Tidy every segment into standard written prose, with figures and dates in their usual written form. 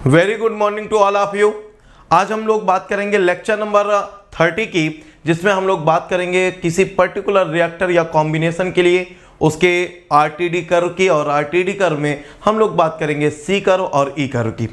Very good morning to all of you. आज हम लोग बात करेंगे लेक्चर नंबर 30 की, जिसमें हम लोग बात करेंगे किसी पर्टिकुलर रिएक्टर या कॉम्बिनेशन के लिए उसके आरटीडी कर्व की, और आरटीडी कर्व में हम लोग बात करेंगे सी कर्व और ई कर्व की।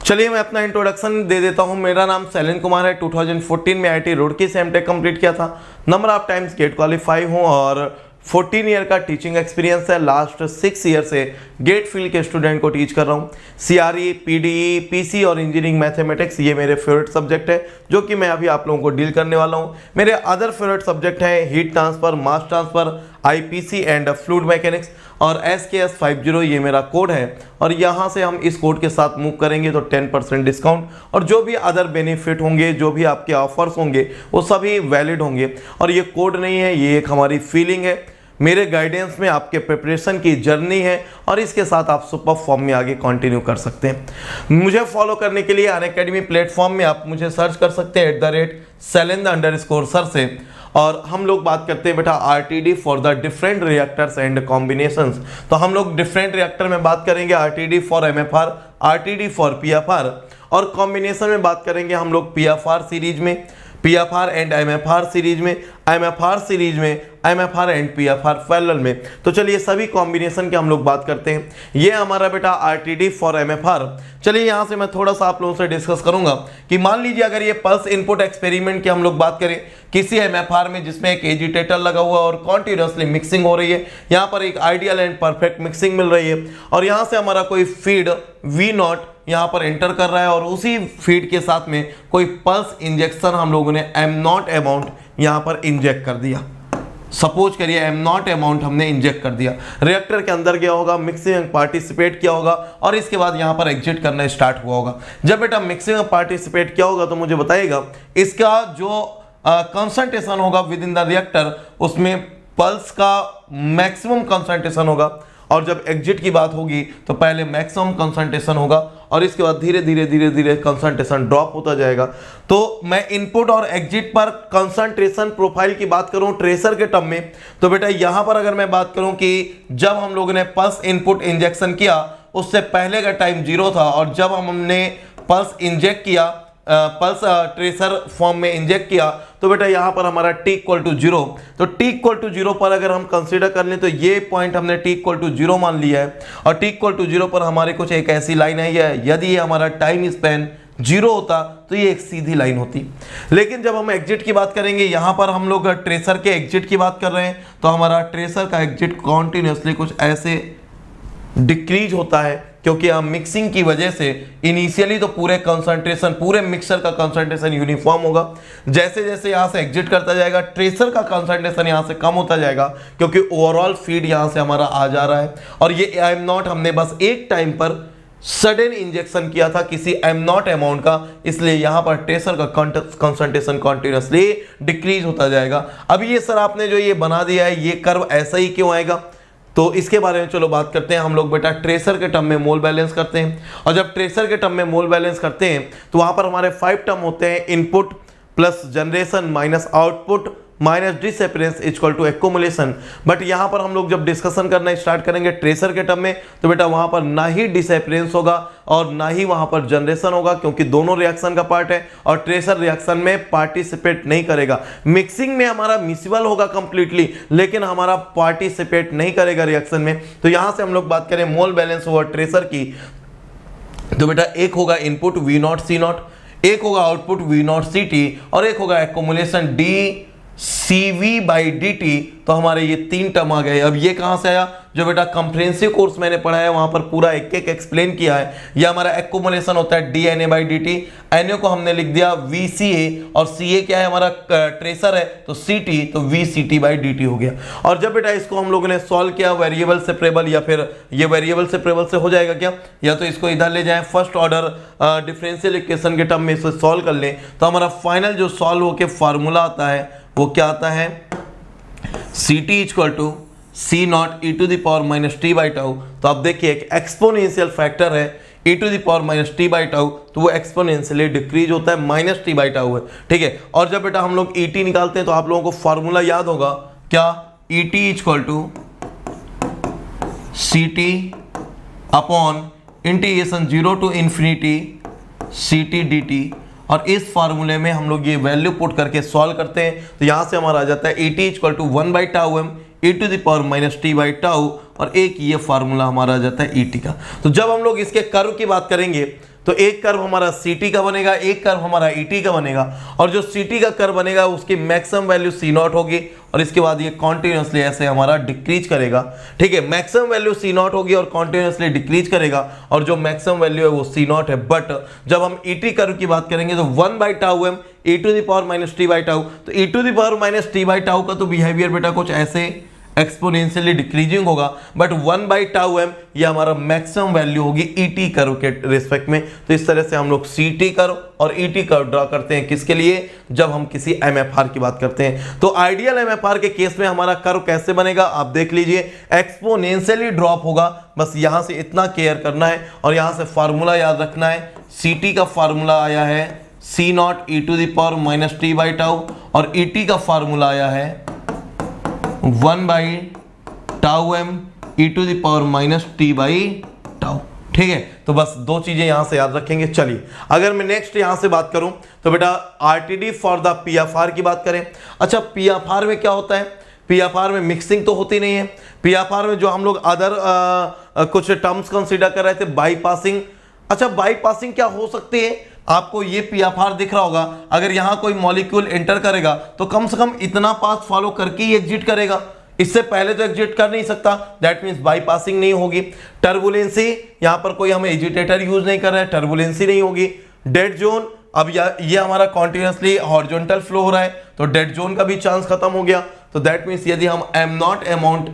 चलिए मैं अपना इंट्रोडक्शन दे देता हूं। मेरा नाम शैलेंद्र कुमार है। 2014 में आईआईटी रुड़की से एमटेक कंप्लीट किया था। Number of times GATE qualify हूं और 14 ईयर का टीचिंग एक्सपीरियंस है। लास्ट 6 ईयर से गेट फील्ड के स्टूडेंट को टीच कर रहा हूँ। सीआरई, पीडीई, पीसी और इंजीनियरिंग मैथमेटिक्स ये मेरे फेवरेट सब्जेक्ट है, जो कि मैं अभी आप लोगों को डील करने वाला हूँ। मेरे अदर फेवरेट सब्जेक्ट हैं heat transfer, mass transfer, IPC and fluid mechanics, और SKS50 ये मेरा कोड है। और यहाँ से हम इस कोड के साथ मूव करेंगे तो 10% डिस्काउंट और जो भी अदर बेनिफिट होंगे, जो भी आपके ऑफर्स होंगे, वो सभी वैलिड होंगे। और ये कोड नहीं है, ये एक हमारी फीलिंग है, मेरे गाइडेंस में आपके प्रिपरेशन की जर्नी है, और इसके साथ आप सुपर फॉर्म में आगे कंटिन्यू कर सकते हैं। मुझे फॉलो करने के लिए अनअकैडमी प्लेटफॉर्म में आप मुझे सर्च कर सकते हैं @शैलेंद्र_सर से। और हम लोग बात करते हैं बेटा RTD for the different reactors and combinations. तो हम लोग डिफरेंट रिएक्टर में बात करेंगे RTD for MFR, RTD for PFR, और कॉम्बिनेशन में बात करेंगे हम लोग पीएफआर सीरीज में, पीएफआर एंड एमएफआर सीरीज में, एमएफआर सीरीज में, एमएफआर एंड पीएफआर पैरेलल में। तो चलिए सभी कॉम्बिनेशन के हम लोग बात करते हैं। ये हमारा बेटा आरटीडी फॉर एमएफआर। चलिए यहाँ से मैं थोड़ा सा आप लोगों से डिस्कस करूंगा कि मान लीजिए अगर ये पल्स इनपुट एक्सपेरिमेंट की हम लोग बात करें किसी एमएफआर में, जिसमें एक एजिटेटर लगा हुआ और कॉन्टिन्यूसली मिक्सिंग हो रही है। यहाँ पर एक आइडियल एंड परफेक्ट मिक्सिंग मिल रही है, और यहाँ से हमारा कोई फीड V0 यहाँ पर एंटर कर रहा है, और उसी फीड के साथ में कोई पल्स इंजेक्शन हम लोगों ने M0 अमाउंट यहाँ पर इंजेक्ट कर दिया। सपोज करिए M0 अमाउंट हमने इंजेक्ट कर दिया, रिएक्टर के अंदर गया होगा, मिक्सिंग में पार्टिसिपेट किया होगा, और इसके बाद यहाँ पर एग्जिट करना स्टार्ट हुआ होगा। जब बेटा मिक्सिंग में पार्टिसिपेट किया होगा तो मुझे बताइएगा इसका जो कंसंट्रेशन होगा विद इन द रिएक्टर, उसमें पल्स का मैक्सिमम कंसंट्रेशन होगा। और जब एग्जिट की बात होगी तो पहले मैक्सिमम कंसंट्रेशन होगा, और इसके बाद धीरे धीरे कंसंट्रेशन ड्रॉप होता जाएगा। तो मैं इनपुट और एग्जिट पर कंसंट्रेशन प्रोफाइल की बात करूं ट्रेसर के टर्म में, तो बेटा यहां पर अगर मैं बात करूं कि जब हम लोगों ने पल्स इनपुट इंजेक्शन किया उससे पहले का टाइम 0 था, और जब हमने पल्स इंजेक्ट किया, पल्स ट्रेसर फॉर्म में इंजेक्ट किया, तो बेटा यहाँ पर हमारा t=0। तो t=0 पर अगर हम कंसीडर कर लें तो ये पॉइंट हमने t=0 मान लिया है, और t=0 पर हमारे कुछ एक ऐसी लाइन आई है, यदि ये हमारा टाइम स्पैन 0 होता तो ये एक सीधी लाइन होती। लेकिन जब हम एग्जिट की बात करेंगे, यहाँ पर हम लोग ट्रेसर के एग्जिट की बात कर रहे हैं, तो हमारा ट्रेसर का एग्जिट कॉन्टिन्यूसली कुछ ऐसे डिक्रीज होता है, क्योंकि हम मिक्सिंग की वजह से इनिशियली तो पूरे कंसंट्रेशन, पूरे मिक्सर का कंसंट्रेशन यूनिफॉर्म होगा। जैसे जैसे यहाँ से एग्जिट करता जाएगा ट्रेसर का कंसंट्रेशन यहाँ से कम होता जाएगा, क्योंकि ओवरऑल फीड यहाँ से हमारा आ जा रहा है। और ये M0 हमने बस एक टाइम पर सडन इंजेक्शन किया था किसी M0 अमाउंट का, इसलिए यहाँ पर ट्रेसर का कंसंट्रेशन कॉन्टिन्यूसली डिक्रीज होता जाएगा। अब ये सर आपने जो ये बना दिया है, ये कर्व ऐसा ही क्यों आएगा, तो इसके बारे में चलो बात करते हैं। हम लोग बेटा ट्रेसर के टर्म में मोल बैलेंस करते हैं, और जब ट्रेसर के टर्म में मोल बैलेंस करते हैं तो वहां पर हमारे 5 टर्म होते हैं, input plus generation minus output minus disappearance equal to accumulation. But यहाँ पर हम लोग जब डिस्कशन करना स्टार्ट करेंगे ट्रेसर के टर्म में, तो बेटा वहाँ पर ना ही डिसअपीयरेंस होगा और ना ही वहाँ पर जनरेशन होगा, क्योंकि दोनों रिएक्शन का पार्ट है, और ट्रेसर रिएक्शन में पार्टिसिपेट नहीं करेगा। मिक्सिंग में हमारा मिसिबल होगा कंप्लीटली, लेकिन हमारा पार्टिसिपेट नहीं करेगा रिएक्शन में। तो यहाँ से हम लोग बात करें मोल बैलेंस ओवर ट्रेसर की, तो बेटा एक होगा इनपुट V0 C0, एक होगा आउटपुट V0 CT, और एक होगा एक्यूमुलेशन dCV/dt। तो हमारे ये 3 टर्म आ गए। अब ये कहाँ से आया, जो बेटा कंप्रिहेंसिव कोर्स मैंने पढ़ा है वहां पर पूरा एक एक एक्सप्लेन किया है। ये हमारा एक्यूमुलेशन होता है dNA/dt, NA को हमने लिख दिया VCA, और CA क्या है हमारा ट्रेसर है, तो CT, तो VCT/dt हो गया। और जब बेटा इसको हम लोगों ने सॉल्व किया वेरिएबल सेपरेबल, या फिर ये वेरिएबल सेपरेबल से हो जाएगा क्या, या तो इसको इधर ले जाएं फर्स्ट ऑर्डर डिफरेंशियल इक्वेशन के टर्म में इसे सॉल्व कर लें, तो हमारा फाइनल जो सॉल्व होकर फॉर्मूला आता है वो क्या आता है, CT = C0 e⁻t/τ। तो आप देखिए एक एक्सपोनेंशियल फैक्टर है e⁻t/τ, तो वो एक्सपोनेंशियली डिक्रीज होता है, -t/τ है, ठीक है। और जब बेटा हम लोग ET निकालते हैं तो आप लोगों को फॉर्मूला याद होगा क्या, ET = CT/, integration 0 to infinity ct dt, और इस फार्मूले में हम लोग ये वैल्यू पुट करके सॉल्व करते हैं तो यहाँ से हमारा आ जाता है et equal to 1/τm e to the power minus t/τ, और एक ये फार्मूला हमारा आ जाता है et का। तो जब हम लोग इसके कर्व की बात करेंगे तो एक कर्व हमारा ct का बनेगा, एक कर्व हमारा et का बनेगा, और जो ct का कर्व बनेगा उसकी मैक्सिमम वैल्यू c0 होगी, और इसके बाद ये कॉन्टिन्यूसली ऐसे हमारा डिक्रीज करेगा। ठीक है, मैक्सिमम वैल्यू c0 होगी और कॉन्टिन्यूसली डिक्रीज करेगा, और जो मैक्सिमम वैल्यू है वो c0 है। बट जब हम et कर्व की बात करेंगे तो 1/τm e to the power minus t/τ, तो e to the power minus t/τ का तो बिहेवियर बेटा कुछ ऐसे एक्सपोनेंशियली डिक्रीजिंग होगा, बट 1/τm ये हमारा मैक्सिमम वैल्यू होगी et कर्व के रिस्पेक्ट में। तो इस तरह से हम लोग ct कर्व और et कर्व ड्रा करते हैं, किसके लिए, जब हम किसी MFR की बात करते हैं। तो आइडियल MFR के केस में हमारा कर्व कैसे बनेगा आप देख लीजिए, एक्सपोनेंशियली ड्रॉप होगा, बस यहां से इतना केयर करना है, और यहां से फार्मूला याद रखना है। ct का फार्मूला आया है c0 e to the power minus t/τ, और et का फार्मूला आया है 1/τm e to the power minus t/τ। ठीक है, तो बस दो चीजें यहां से याद रखेंगे। चलिए अगर मैं नेक्स्ट यहां से बात करूं तो बेटा RTD फॉर द PFR की बात करें। अच्छा, PFR में क्या होता है, PFR में मिक्सिंग तो होती नहीं है। PFR में जो हम लोग अदर कुछ टर्म्स कंसीडर कर रहे थे, बाईपासिंग। अच्छा, बाईपासिंग क्या हो सकती है, आपको ये PFR दिख रहा होगा, अगर यहां कोई मॉलिक्यूल एंटर करेगा तो कम से कम इतना पाथ फॉलो करके ही एग्जिट करेगा, इससे पहले तो एग्जिट कर नहीं सकता, दैट मींस बाईपासिंग नहीं होगी। टर्बुलेंसी, यहां पर कोई हम एजिटेटर यूज नहीं कर रहे हैं, टर्बुलेंसी नहीं होगी। डेड जोन, अब ये हमारा कॉन्टिन्यूसली हॉरिजॉन्टल फ्लो हो रहा है तो डेड जोन का भी चांस खत्म हो गया। तो दैट मींस यदि हम m0 अमाउंट,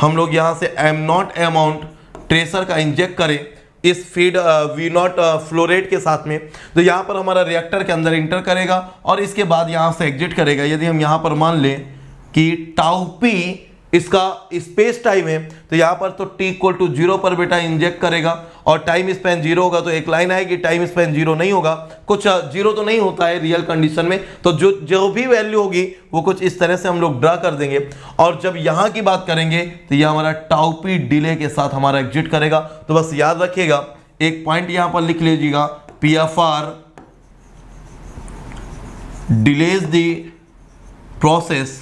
हम लोग यहां से m0 अमाउंट ट्रेसर का इंजेक्ट करें इस फीड V0 फ्लोरेट के साथ में, तो यहाँ पर हमारा रिएक्टर के अंदर इंटर करेगा और इसके बाद यहाँ से एग्जिट करेगा। यदि हम यहाँ पर मान लें कि टाउ पी इसका स्पेस टाइम है, तो यहाँ पर तो t इक्वल टू 0 पर बेटा इंजेक्ट करेगा, और टाइम स्पेन 0 होगा, तो एक लाइन आएगी टाइम स्पेन 0 नहीं होगा, कुछ 0 तो नहीं होता है रियल कंडीशन में, तो जो भी वैल्यू होगी वो कुछ इस तरह से हम लोग ड्रा कर देंगे। और जब यहाँ की बात करेंगे तो ये हमारा टाउ पी डिले के साथ हमारा एग्जिट करेगा। तो बस याद रखिएगा, एक पॉइंट यहाँ पर लिख लीजिएगा, PFR delays the process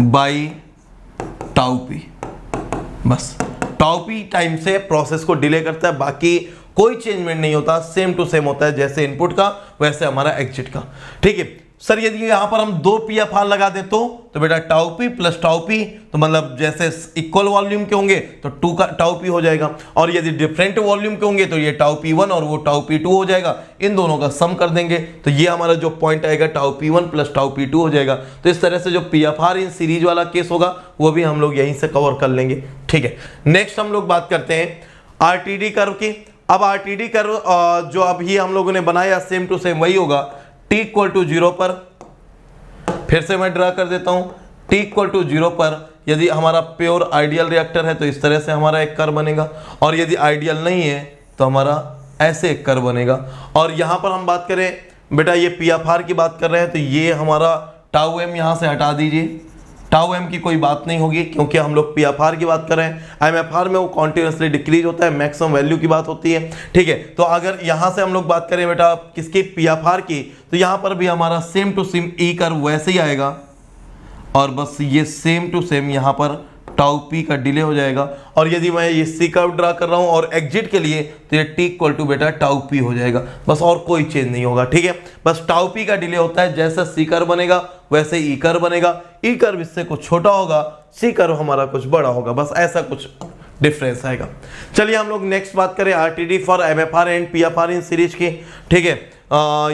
by tau P. बस टाउ पी टाइम से प्रोसेस को डिले करता है, बाकी कोई चेंजमेंट नहीं होता, सेम टू सेम होता है, जैसे इनपुट का वैसे हमारा एग्जिट का। ठीक है सर, यदि यहां पर हम 2 PFR लगा दें तो बेटा tau P plus tau P, तो मतलब जैसे इक्वल वॉल्यूम के होंगे तो 2 का टाउ पी हो जाएगा, और यदि डिफरेंट वॉल्यूम के होंगे तो ये टाउ P1 और वो टाउ P2 हो जाएगा, इन दोनों का सम कर देंगे तो ये हमारा जो पॉइंट आएगा tau P1 plus tau P2 हो जाएगा। तो इस तरह से जो PFR इन सीरीज वाला केस होगा वो भी हम लोग यहीं से कवर कर लेंगे। ठीक है, नेक्स्ट हम लोग बात करते हैं RTD कर्व की। अब RTD कर्व जो अभी हम लोगों ने बनाया सेम टू सेम वही होगा, t इक्वल टू 0 पर, फिर से मैं ड्रा कर देता हूं, t इक्वल टू 0 पर यदि हमारा प्योर आइडियल रिएक्टर है तो इस तरह से हमारा एक कर्व बनेगा, और यदि आइडियल नहीं है तो हमारा ऐसे एक कर्व बनेगा। और यहां पर हम बात करें बेटा, ये PFR की बात कर रहे हैं तो ये हमारा टाउ m यहां से हटा दीजिए, टाउ m की कोई बात नहीं होगी क्योंकि हम लोग PFR की बात कर रहे हैं। MFR में वो कॉन्टिन्यूसली डिक्रीज होता है, मैक्सिमम वैल्यू की बात होती है। ठीक है, तो अगर यहाँ से हम लोग बात करें बेटा किसकी, PFR की, तो यहाँ पर भी हमारा same to same E curve वैसे ही आएगा, और बस ये सेम टू सेम यहाँ पर टाउ पी का डिले हो जाएगा। और यदि मैं ये सी कर्व ड्रा कर रहा हूँ और एग्जिट के लिए तो ये टी इक्वल टू बेटा टाउ पी हो जाएगा, बस और कोई चेंज नहीं होगा। ठीक है, बस टाउ पी का डिले होता है, जैसा सी कर्व बनेगा वैसे ई कर्व बनेगा, ई कर्व इससे कुछ छोटा होगा, सी कर्व हमारा कुछ बड़ा होगा, बस ऐसा कुछ डिफरेंस आएगा। चलिए हम लोग नेक्स्ट बात करें RTD for MFR and PFR in series की। ठीक है,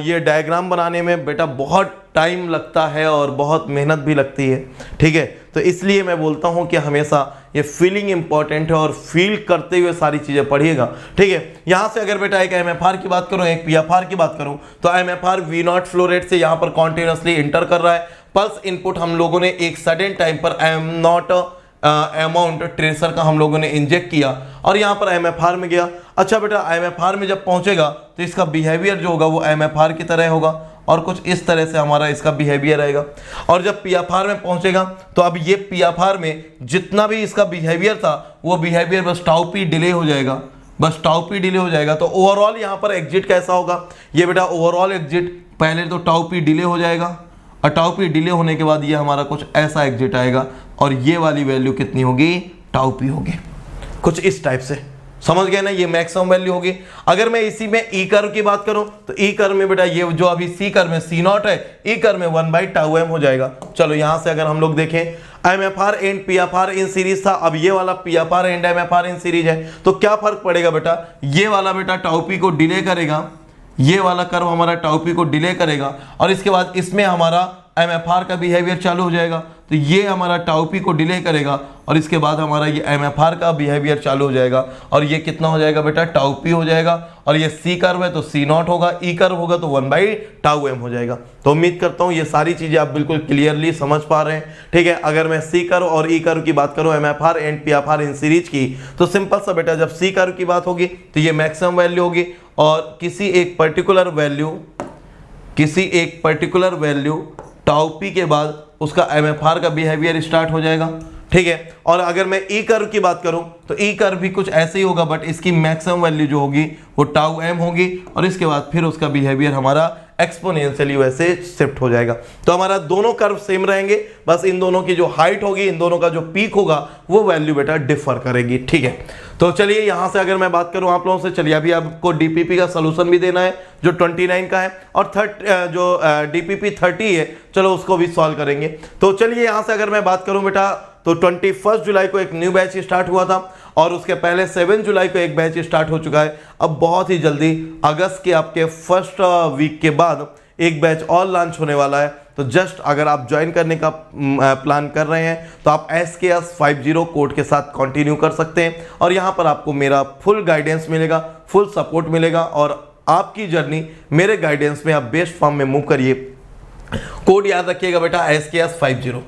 ये डायग्राम बनाने में बेटा बहुत टाइम लगता है और बहुत मेहनत भी लगती है। ठीक है, तो इसलिए मैं बोलता हूँ कि हमेशा ये फीलिंग इंपॉर्टेंट है और फील करते हुए सारी चीज़ें पढ़िएगा। ठीक है, यहाँ से अगर बेटा एक MFR की बात करूँ, एक PFR की बात करूँ, तो MFR V0 फ्लो रेट से यहाँ पर कॉन्टिन्यूसली इंटर कर रहा है, पल्स इनपुट हम लोगों ने एक सडन टाइम पर M0 अमाउंट ट्रेसर का हम लोगों ने इंजेक्ट किया और यहाँ पर MFR में गया। अच्छा बेटा MFR में जब पहुँचेगा तो इसका बिहेवियर जो होगा वो MFR की तरह होगा, और कुछ इस तरह से हमारा इसका बिहेवियर रहेगा। और जब पीएफआर में पहुंचेगा तो अब ये पीएफआर में जितना भी इसका बिहेवियर था वो बिहेवियर बस टाउ पी डिले हो जाएगा, बस टाउ पी डिले हो जाएगा। तो ओवरऑल यहाँ पर एग्जिट कैसा होगा, ये बेटा ओवरऑल एग्जिट पहले तो टाउ पी डिले हो जाएगा और टाउ पी डिले होने के बाद ये हमारा कुछ ऐसा एग्जिट आएगा और ये वाली वैल्यू कितनी होगी, टाउ पी होगी, कुछ इस टाइप से। समझ गए ना, ये मैक्सिमम वैल्यू होगी। अगर मैं इसी में ई कर्व की बात करूं तो ई कर्व में बेटा ये जो अभी सी कर्व में सी नॉट है, ई कर्व में 1/τm हो जाएगा। चलो यहां से अगर हम लोग देखें MFR and PFR in series था, अब ये वाला PFR and MFR in series है, तो क्या फर्क पड़ेगा बेटा, ये वाला बेटा टाउ पी को डिले करेगा, ये वाला कर्व हमारा टाउ पी को डिले करेगा और इसके बाद इसमें हमारा एमएफआर का बिहेवियर चालू हो जाएगा। तो ये हमारा टाउ पी को डिले करेगा और इसके बाद हमारा ये एमएफआर का बिहेवियर चालू हो जाएगा और ये कितना हो जाएगा बेटा, टाउ पी हो जाएगा। और ये सी कर्व है तो सी नॉट होगा, ई कर्व होगा तो 1/τm हो जाएगा। तो उम्मीद करता हूँ ये सारी चीजें आप बिल्कुल क्लियरली समझ पा रहे हैं। ठीक है, अगर मैं सी कर्व और ई कर्व की बात करूँ MFR and PFR in series की, तो सिंपल सा बेटा जब सी कर्व की बात होगी तो ये मैक्सिमम वैल्यू होगी और किसी एक पर्टिकुलर वैल्यू टाउ पी के बाद उसका एमएफआर का बिहेवियर स्टार्ट हो जाएगा। ठीक है, और अगर मैं ई कर्व की बात करूं तो ई कर्व भी कुछ ऐसे ही होगा, बट इसकी मैक्सिमम वैल्यू जो होगी वो टाउ एम होगी और इसके बाद फिर उसका बिहेवियर हमारा एक्सपोनेंशियली वैसे शिफ्ट हो जाएगा। तो हमारा दोनों कर्व सेम रहेंगे, बस इन दोनों की जो हाइट होगी, इन दोनों का जो पीक होगा वो वैल्यू बेटा डिफर करेगी। ठीक है, तो चलिए यहां से अगर मैं बात करूं आप लोगों से, चलिए अभी आपको डीपीपी का सोल्यूशन भी देना है जो 29 का है और जो डीपीपी 30 है, चलो उसको भी सॉल्व करेंगे। तो चलिए यहां से अगर मैं बात करूं बेटा तो 21 जुलाई को एक न्यू बैच स्टार्ट हुआ था और उसके पहले 7 जुलाई को एक बैच स्टार्ट हो चुका है। अब बहुत ही जल्दी अगस्त के आपके फर्स्ट वीक के बाद एक बैच और लॉन्च होने वाला है। तो जस्ट अगर आप ज्वाइन करने का प्लान कर रहे हैं तो आप SKS50 कोड के साथ कंटिन्यू कर सकते हैं और यहाँ पर आपको मेरा फुल गाइडेंस मिलेगा, फुल सपोर्ट मिलेगा और आपकी जर्नी मेरे गाइडेंस में आप बेस्ट फॉर्म में मूव करिए। कोड याद रखिएगा बेटा SKS50,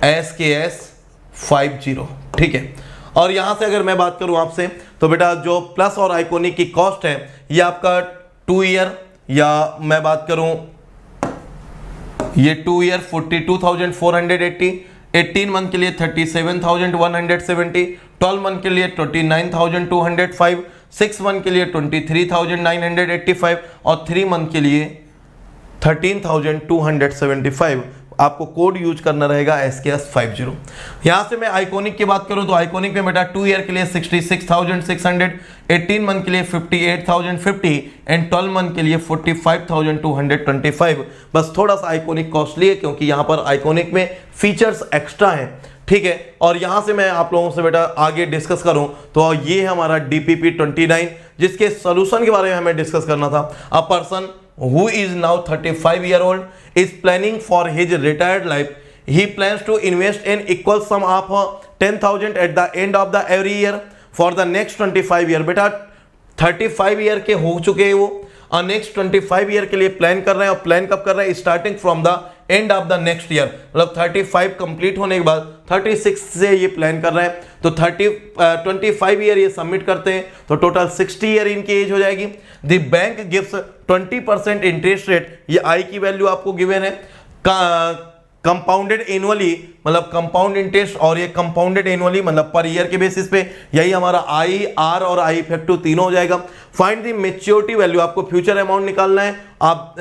SKS50। ठीक है, और यहां से अगर मैं बात करूं आपसे तो बेटा जो प्लस और आइकॉनिक की कॉस्ट है ये आपका 2 ईयर, या मैं बात करूं ये 2 ईयर 42,480, 18 मंथ के लिए 37,170, 12 मंथ के लिए 29,205, 6 मंथ के लिए 23,985 और 3 मंथ के लिए 13,275। आपको कोड यूज करना रहेगा SKS50। यहां से मैं आइकॉनिक की बात करूं तो आइकॉनिक में बेटा 2 ईयर के लिए 66,600, 18 मंथ के लिए 58,050 एंड 12 मंथ के लिए 45,225। बस थोड़ा सा आइकॉनिक कॉस्टली है क्योंकि यहां पर आइकॉनिक में फीचर्स एक्स्ट्रा हैं। ठीक है, और यहां से मैं आप लोगों से बेटा आगे डिस्कस करूं तो ये हमारा DPP 29 जिसके सोल्यूशन के बारे में हमें डिस्कस करना था। A person who is now 35 year old is planning for his retired life. He plans to invest an equal sum of 10,000 at the end of the every year for the next 25 year. बेटा 35 year के हो चुके हैं वो और next 25 year के लिए plan कर रहे हैं और प्लान कब कर रहे हैं, starting from the end of the next year, मतलब 35 कंप्लीट होने के बाद 36 से ये प्लान कर रहे हैं। तो 25 ईयर ये सबमिट करते हैं तो टोटल 60 ईयर इनकी एज हो जाएगी। The bank gives 20% interest rate, ये आई की वैल्यू आपको गिवन है, कंपाउंडेड एनुअली मतलब कंपाउंड इंटरेस्ट, और ये कंपाउंडेड एनुअली मतलब पर ईयर के बेसिस पे। यही हमारा आई आर और आई इफेक्टिव तीनों हो जाएगा। फाइंड द मैच्योरिटी वैल्यू, आपको फ्यूचर अमाउंट निकालना है। आप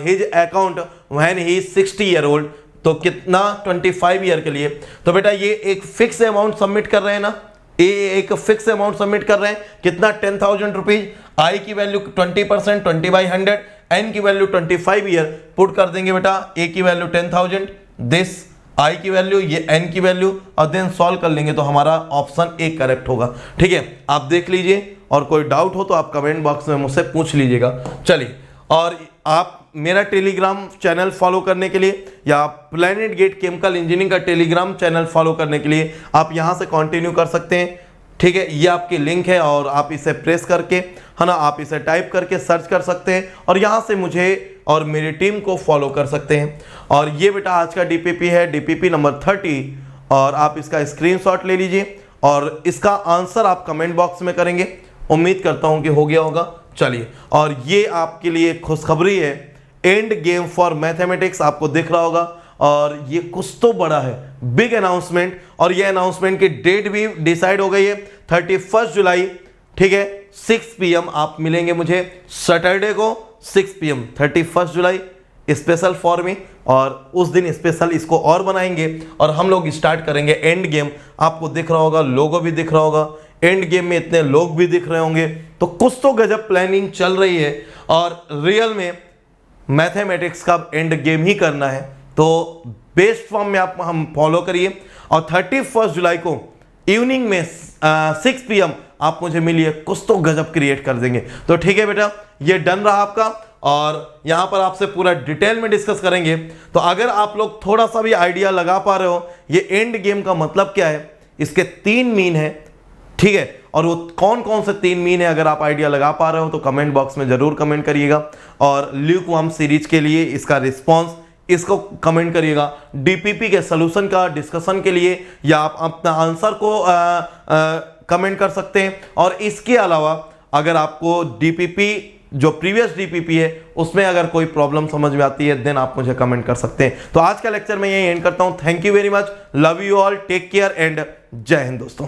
his account when he is 60 year old, तो कितना 25 ईयर के लिए। तो बेटा ये एक फिक्स अमाउंट सबमिट कर रहे हैं ना, एक फिक्स अमाउंट सबमिट कर रहे हैं कितना 10,000 रुपीज। आई की वैल्यू 20%, 20/100, एन की वैल्यू 25 ईयर पुट कर देंगे बेटा। ए की वैल्यू 10,000, दिस आई की वैल्यू, ये एन की वैल्यू, और देन सॉल्व कर लेंगे तो हमारा ऑप्शन ए करेक्ट होगा। ठीक है, आप देख लीजिए और कोई डाउट हो तो आप कमेंट बॉक्स में मुझसे पूछ लीजिएगा। चलिए, और आप मेरा टेलीग्राम चैनल फॉलो करने के लिए या प्लैनेट गेट केमिकल इंजीनियरिंग का टेलीग्राम चैनल फॉलो करने के लिए आप यहां से कंटिन्यू कर सकते हैं। ठीक है, ये आपकी लिंक है और आप इसे प्रेस करके, है ना, आप इसे टाइप करके सर्च कर सकते हैं और यहाँ से मुझे और मेरी टीम को फॉलो कर सकते हैं। और ये बेटा आज का DPP है, DPP नंबर 30, और आप इसका स्क्रीनशॉट ले लीजिए और इसका आंसर आप कमेंट बॉक्स में करेंगे। उम्मीद करता हूँ कि हो गया होगा। चलिए, और ये आपके लिए खुशखबरी है, एंड गेम फॉर मैथमेटिक्स आपको दिख रहा होगा, और ये कुछ तो बड़ा है, बिग अनाउंसमेंट। और ये अनाउंसमेंट की डेट भी डिसाइड हो गई है, 31 जुलाई, ठीक है, 6 PM आप मिलेंगे मुझे सैटरडे को 6 PM, 31 July special for me. और उस दिन स्पेशल इसको और बनाएंगे और हम लोग स्टार्ट करेंगे एंड गेम। आपको दिख रहा होगा, लोगो भी दिख रहा होगा, एंड गेम में इतने लोग भी दिख रहे होंगे, तो कुछ तो गजब प्लानिंग चल रही है और रियल में मैथमेटिक्स का एंड गेम ही करना है। तो बेस्ट फॉर्म में आप हम फॉलो करिए और 31 जुलाई को इवनिंग में 6 PM आप मुझे मिलिए, कुछ तो गजब क्रिएट कर देंगे। तो ठीक है बेटा, ये डन रहा आपका और यहां पर आपसे पूरा डिटेल में डिस्कस करेंगे। तो अगर आप लोग थोड़ा सा भी आइडिया लगा पा रहे हो ये एंड गेम का मतलब क्या है, इसके 3 मीन है, ठीक है, और वो कौन कौन से 3 मीन है, अगर आप आइडिया लगा पा रहे हो तो कमेंट बॉक्स में जरूर कमेंट करिएगा। और ल्यूकवार्म सीरीज के लिए इसका रिस्पॉन्स इसको कमेंट करिएगा। डीपीपी के सोल्यूशन का डिस्कशन के लिए या आप अपना आंसर को कमेंट कर सकते हैं। और इसके अलावा अगर आपको डीपीपी जो प्रीवियस डीपीपी है उसमें अगर कोई प्रॉब्लम समझ में आती है देन आप मुझे कमेंट कर सकते हैं। तो आज का लेक्चर मैं यही एंड करता हूं। Thank you very much, love you all, take care and जय हिंद दोस्तों।